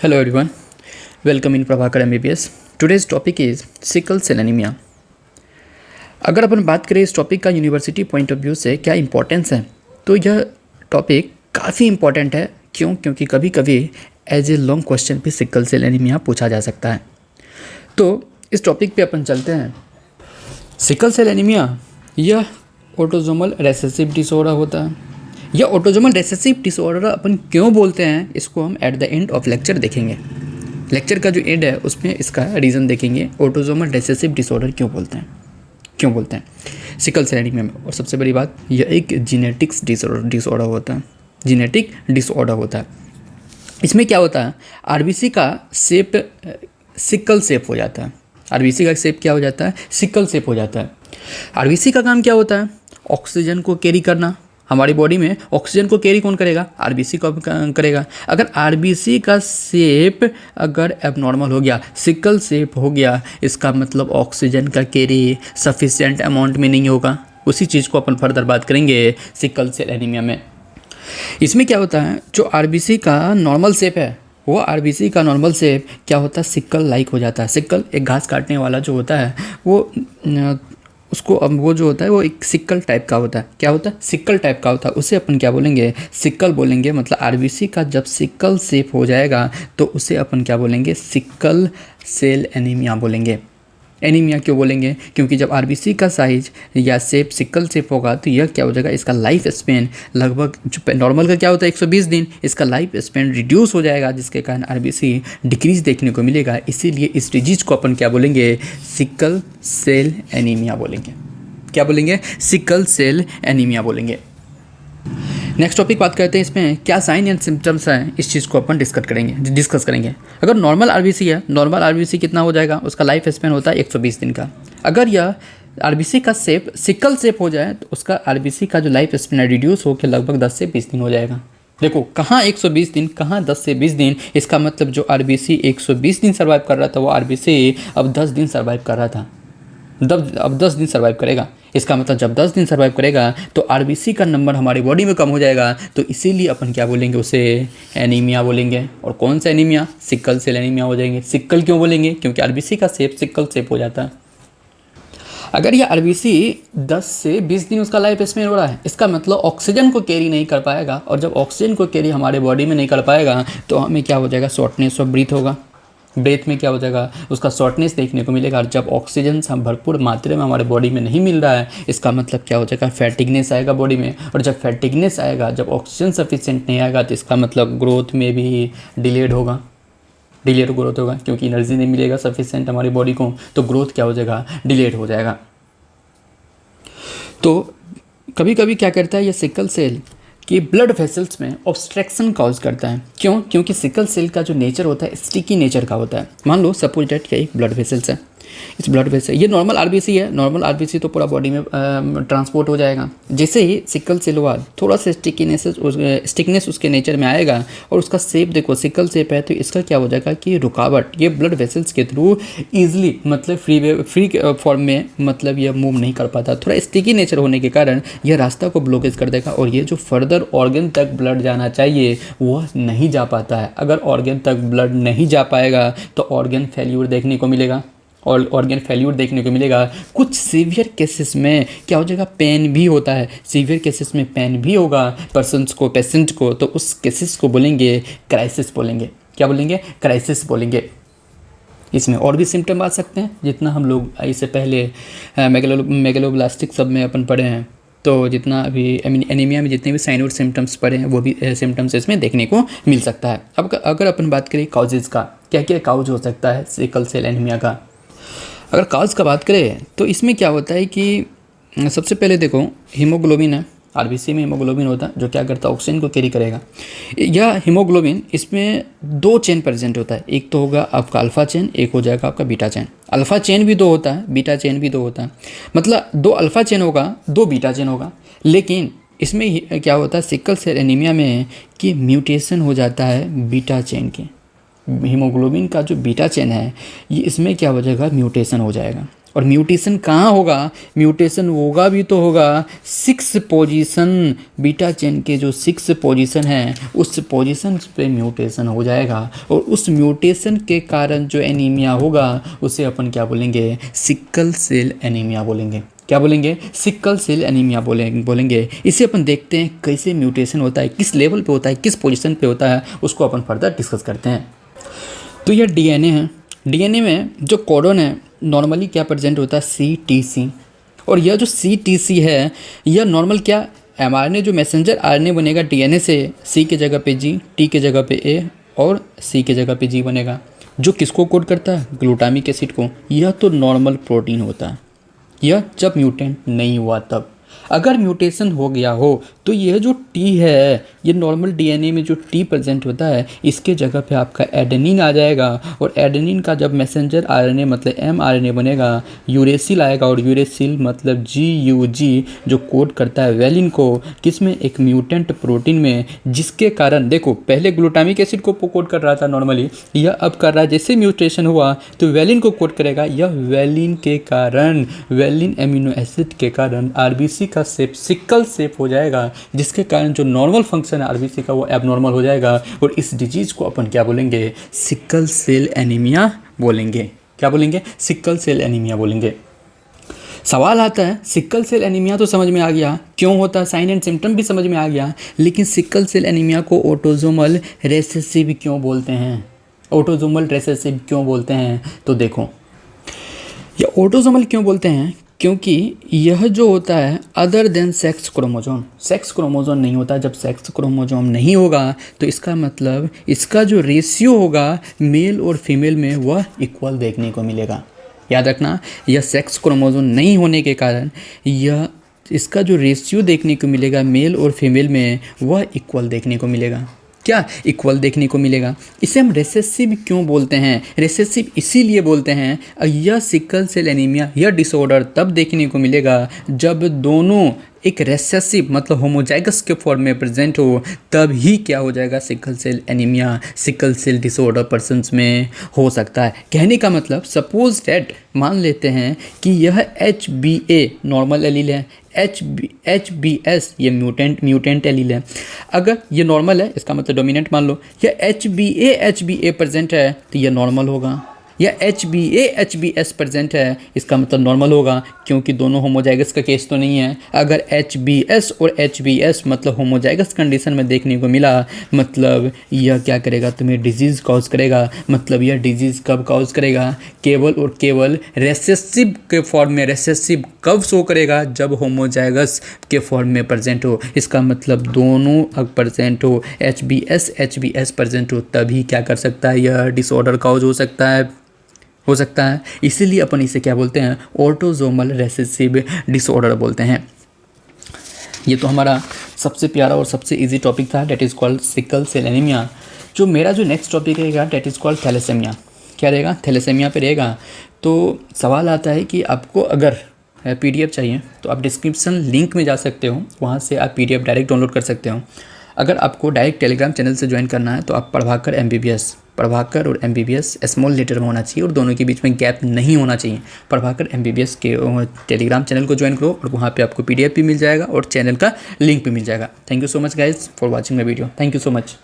Hello everyone, welcome in Prabhakar MBBS. Today's topic is sickle cell anemia. अगर अपन बात करें इस टॉपिक का यूनिवर्सिटी पॉइंट ऑफ व्यू से क्या इंपॉर्टेंस है, तो यह टॉपिक काफ़ी इंपॉर्टेंट है। क्यों? क्योंकि कभी कभी एज ए लॉन्ग क्वेश्चन भी सिकल सेल एनीमिया पूछा जा सकता है। तो इस टॉपिक पे अपन चलते हैं। सिकल सेल एनीमिया यह ऑटोसोमल रिसेसिव डिसऑर्डर होता है। यह ऑटोसोमल रिसेसिव डिसऑर्डर अपन क्यों बोलते हैं, इसको हम at the end of lecture देखेंगे। लेक्चर का जो एंड है उसमें इसका रीज़न देखेंगे, ऑटोसोमल रिसेसिव डिसऑर्डर क्यों बोलते हैं सिकल सेल एनीमिया में। और सबसे बड़ी बात, यह एक जीनेटिक्स डिसऑर्डर होता है, जीनेटिक डिसऑर्डर होता है। इसमें क्या होता है, आरबीसी का शेप सिकल शेप हो जाता है। आरबीसी का शेप क्या हो जाता है, सिकल शेप हो जाता है। आरबीसी का काम क्या होता है, ऑक्सीजन को कैरी करना। हमारी बॉडी में ऑक्सीजन को कैरी कौन करेगा, आरबीसी को करेगा। अगर आरबीसी का शेप अगर एबनॉर्मल हो गया, सिकल शेप हो गया, इसका मतलब ऑक्सीजन का कैरी सफिशिएंट अमाउंट में नहीं होगा। उसी चीज़ को अपन फर्दर बात करेंगे सिकल सेल एनीमिया में। इसमें क्या होता है, जो आरबीसी का नॉर्मल शेप है, वो आरबीसी का नॉर्मल शेप क्या होता है, सिकल लाइक हो जाता है। सिकल एक घास काटने वाला जो होता है वो जो होता है वो एक सिक्कल टाइप का होता है। क्या होता है, सिक्कल टाइप का होता है। उसे अपन क्या बोलेंगे, सिक्कल बोलेंगे। मतलब आरबीसी का जब सिक्कल शेप हो जाएगा तो उसे अपन क्या बोलेंगे, सिक्कल सेल एनीमिया बोलेंगे। एनीमिया क्यों बोलेंगे, क्योंकि जब आरबीसी का साइज या शेप सिक्कल शेप होगा तो यह क्या हो जाएगा, इसका लाइफ स्पेन लगभग, जो नॉर्मल का क्या होता है 120 दिन, इसका लाइफ स्पेन रिड्यूस हो जाएगा, जिसके कारण आरबीसी डिक्रीज देखने को मिलेगा। इसीलिए इस डिजीज को अपन क्या बोलेंगे, सिकल सेल एनीमिया बोलेंगे। क्या बोलेंगे, सिकल सेल एनीमिया बोलेंगे। नेक्स्ट टॉपिक बात करते हैं, इसमें क्या साइन एंड सिम्टम्स हैं, इस चीज़ को अपन डिस्कस करेंगे। अगर नॉर्मल आरबीसी है, नॉर्मल आरबीसी कितना हो जाएगा, उसका लाइफ स्पेन होता है 120 दिन का। अगर यह आरबीसी का शेप सिकल शेप हो जाए तो उसका आरबीसी का जो लाइफ स्पेन है रिड्यूस होकर लगभग 10 से 20 दिन हो जाएगा। देखो कहाँ 120 दिन, कहाँ 10 से 20 दिन। इसका मतलब जो आरबीसी 120 दिन सर्वाइव कर रहा था, वो आरबीसी अब 10 दिन सर्वाइव कर रहा था, अब 10 दिन सर्वाइव करेगा। इसका मतलब जब 10 दिन सर्वाइव करेगा तो आरबीसी का नंबर हमारी बॉडी में कम हो जाएगा। तो इसीलिए अपन क्या बोलेंगे, उसे एनीमिया बोलेंगे। और कौन सा एनीमिया, सिकल सेल एनीमिया हो जाएंगे। सिकल क्यों बोलेंगे, क्योंकि आरबीसी का शेप सिकल शेप हो जाता है। अगर यह आरबीसी 10 से 20 दिन उसका लाइफ स्पेन हो रहा है, इसका मतलब ऑक्सीजन को कैरी नहीं कर पाएगा। और जब ऑक्सीजन को कैरी हमारे बॉडी में नहीं कर पाएगा तो हमें क्या हो जाएगा, शॉर्टनेस ऑफ ब्रीथ होगा। ब्रेथ में क्या हो जाएगा, उसका शॉर्टनेस देखने को मिलेगा। और जब ऑक्सीजन भरपूर मात्रा में हमारे बॉडी में नहीं मिल रहा है, इसका मतलब क्या हो जाएगा, फैटिगनेस आएगा बॉडी में। और जब फैटिगनेस आएगा, जब ऑक्सीजन सफिशिएंट नहीं आएगा, तो इसका मतलब ग्रोथ में भी डिलेड ग्रोथ होगा, क्योंकि एनर्जी नहीं मिलेगा सफिशिएंट हमारी बॉडी को, तो ग्रोथ क्या हो जाएगा, डिलेड हो जाएगा। तो कभी कभी क्या करता है ये सिकल सेल कि ब्लड वेसल्स में ऑब्स्ट्रक्शन कॉज करता है। क्यों? क्योंकि सिकल सेल का जो नेचर होता है स्टिकी नेचर का होता है। मान लो सपोज डेट क्या एक ब्लड वेसल्स है, इस ब्लड वेसल, ये नॉर्मल आरबीसी है। नॉर्मल आरबीसी तो पूरा बॉडी में ट्रांसपोर्ट हो जाएगा। जैसे ही सिकल सेल हुआ, थोड़ा सा स्टिकनेस उसके नेचर में आएगा। और उसका शेप देखो, सिकल शेप है, तो इसका क्या हो जाएगा कि रुकावट ये ब्लड वेसल्स के थ्रू ईजिली, मतलब फ्री फॉर्म में, मतलब ये मूव नहीं कर पाता। थोड़ा स्टिकी नेचर होने के कारण यह रास्ता को ब्लॉकेज कर देगा और ये जो फर्दर ऑर्गन तक ब्लड जाना चाहिए वह नहीं जा पाता है। अगर ऑर्गन तक ब्लड नहीं जा पाएगा तो ऑर्गन फेल्यूर देखने को मिलेगा। और ऑर्गन फेल्यूर देखने को मिलेगा। कुछ सीवियर केसेस में क्या हो जाएगा, पेन भी होता है। सीवियर केसेस में पेन भी होगा पेशेंट को, तो उस केसेस को बोलेंगे क्राइसिस बोलेंगे। क्या बोलेंगे, क्राइसिस बोलेंगे। इसमें और भी सिम्टम आ सकते हैं, जितना हम लोग इससे पहले मेगलोब्लास्टिक सब में अपन पढ़े हैं, तो जितना अभी एनीमिया में जितने भी साइन और सिम्टम्स पड़े हैं वो भी सिम्टम्स इसमें देखने को मिल सकता है। अब अगर अपन बात करें काउजेज़ का, क्या क्या काउज हो सकता है सिकल सेल एनीमिया का। अगर काउज का बात करें तो इसमें क्या होता है कि सबसे पहले देखो, हीमोग्लोबिन है, आरबीसी में हीमोग्लोबिन होता है जो क्या करता है, ऑक्सीजन को कैरी करेगा। यह हीमोग्लोबिन, इसमें 2 चेन प्रेजेंट होता है। एक तो होगा आपका अल्फा चेन, एक हो जाएगा आपका बीटा चेन। अल्फा चेन भी 2 होता है, बीटा चेन भी 2 होता है। मतलब 2 अल्फा चेन होगा, 2 बीटा चेन होगा। लेकिन इसमें क्या होता है सिकल सेल एनीमिया में कि म्यूटेशन हो जाता है बीटा चेन के। हीमोग्लोबिन का जो बीटा चेन है, ये इसमें क्या हो जाएगा, म्यूटेशन हो जाएगा। और म्यूटेशन कहाँ होगा, म्यूटेशन होगा भी तो होगा 6 पोजीशन, बीटा चेन के जो 6 पोजीशन है उस पोजीशन पे म्यूटेशन हो जाएगा, और उस म्यूटेशन के कारण जो एनीमिया होगा उसे अपन क्या बोलेंगे, सिकल सेल एनीमिया बोलेंगे। क्या बोलेंगे, सिकल सेल एनीमिया बोलेंगे। इसे अपन देखते हैं कैसे म्यूटेशन होता है, किस लेवल पे होता है, किस पोजीशन पे होता है, उसको अपन फर्दर डिस्कस करते हैं। तो यह डीएनए है, डीएनए में जो कोडन है नॉर्मली क्या प्रेजेंट होता है, CTC, और यह जो CTC है यह नॉर्मल क्या mRNA जो मैसेंजर आरएनए बनेगा डीएनए से, C की जगह पे G, T की जगह पे A और C की जगह पे G बनेगा, जो किसको कोड करता है, ग्लूटामिक एसिड को। यह तो नॉर्मल प्रोटीन होता है, यह जब म्यूटेंट नहीं हुआ तब। अगर म्यूटेशन हो गया हो तो यह जो टी है, ये नॉर्मल डीएनए में जो टी प्रेजेंट होता है इसके जगह पे आपका एडेनिन आ जाएगा, और एडेनिन का जब मैसेंजर आरएनए मतलब mRNA बनेगा, यूरेसिल आएगा, और यूरेसिल मतलब GUG जो कोड करता है वैलिन को, किसमें, एक म्यूटेंट प्रोटीन में, जिसके कारण देखो पहले ग्लूटामिक एसिड को कोड कर रहा था नॉर्मली, यह अब कर रहा है, जैसे म्यूटेशन हुआ तो वैलिन को कोड करेगा। यह वैलिन के कारण, वैलिन एमिनो एसिड के कारण आरबीसी का शेप सिकल शेप हो जाएगा, जिसके कारण जो नॉर्मल फंक्शन है आरबीसी का वो एबनॉर्मल हो जाएगा, और इस डिजीज को अपन क्या बोलेंगे, सिकल सेल एनीमिया बोलेंगे। क्या बोलेंगे, सिकल सेल एनीमिया बोलेंगे। सवाल आता है सिकल सेल एनीमिया तो समझ में आ गया क्यों होता है, साइन एंड सिम्टम भी समझ में आ गया, लेकिन सिकल सेल एनीमिया को ऑटोसोमल रिसेसिव क्यों बोलते हैं, ऑटोसोमल रिसेसिव क्यों बोलते हैं? तो देखो ये ऑटोसोमल क्यों बोलते हैं, क्योंकि यह जो होता है other than sex chromosome, sex chromosome नहीं होता। जब सेक्स क्रोमोजोम नहीं होगा तो इसका मतलब इसका जो रेशियो होगा मेल और फीमेल में वह इक्वल देखने को मिलेगा। याद रखना, यह सेक्स क्रोमोजोम नहीं होने के कारण यह इसका जो रेशियो देखने को मिलेगा मेल और फीमेल में वह इक्वल देखने को मिलेगा। क्या इक्वल देखने को मिलेगा। इसे हम रेसेसिव क्यों बोलते हैं, रेसेसिव इसीलिए बोलते हैं, यह सिकल सेल एनीमिया यह डिसऑर्डर तब देखने को मिलेगा जब दोनों एक रेसेसिव मतलब होमोजाइगस के फॉर्म में प्रेजेंट हो, तब ही क्या हो जाएगा, sickle cell anaemia, sickle cell disorder persons में हो सकता है। कहने का मतलब सपोज डैट मान लेते हैं कि यह HbA नॉर्मल एलील है, HbS ये म्यूटेंट एलील है। अगर ये नॉर्मल है इसका मतलब डोमिनेंट मान लो, या HbA प्रेजेंट है तो ये नॉर्मल होगा, या HbS प्रेजेंट है इसका मतलब नॉर्मल होगा, क्योंकि दोनों होमोजाइगस का केस तो नहीं है। अगर HbS और HbS मतलब होमोजाइगस कंडीशन में देखने को मिला, मतलब यह क्या करेगा, तुम्हें डिजीज़ कॉज करेगा। मतलब यह डिजीज़ कब कॉज करेगा, केवल और केवल रेसेसिव के फॉर्म में। रेसेसिव कब शो करेगा, जब होमोजाइगस के फॉर्म में प्रेजेंट हो। इसका मतलब दोनों अगर प्रेजेंट हो, HbS प्रेजेंट हो, तभी क्या कर सकता है, यह डिसऑर्डर कॉज हो सकता है। इसीलिए अपन इसे क्या बोलते हैं, ऑटोसोमल रिसेसिव डिसऑर्डर बोलते हैं। ये तो हमारा सबसे प्यारा और सबसे इजी टॉपिक था, that is called sickle cell anaemia. जो मेरा जो नेक्स्ट टॉपिक रहेगा डेट इज़ कॉल्ड थैलेसेमिया। क्या रहेगा, थैलेसेमिया पे रहेगा। तो सवाल आता है कि आपको अगर PDF चाहिए तो आप डिस्क्रिप्शन लिंक में जा सकते हो, वहाँ से आप PDF डायरेक्ट डाउनलोड कर सकते हो। अगर आपको डायरेक्ट टेलीग्राम चैनल से ज्वाइन करना है तो आप प्रभाकर MBBS, प्रभाकर और MBBS स्मॉल लेटर में होना चाहिए और दोनों के बीच में गैप नहीं होना चाहिए। प्रभाकर MBBS के टेलीग्राम चैनल को ज्वाइन करो और वहाँ पे आपको PDF भी मिल जाएगा और चैनल का लिंक भी मिल जाएगा। Thank you so much guys for watching my video. Thank you so much.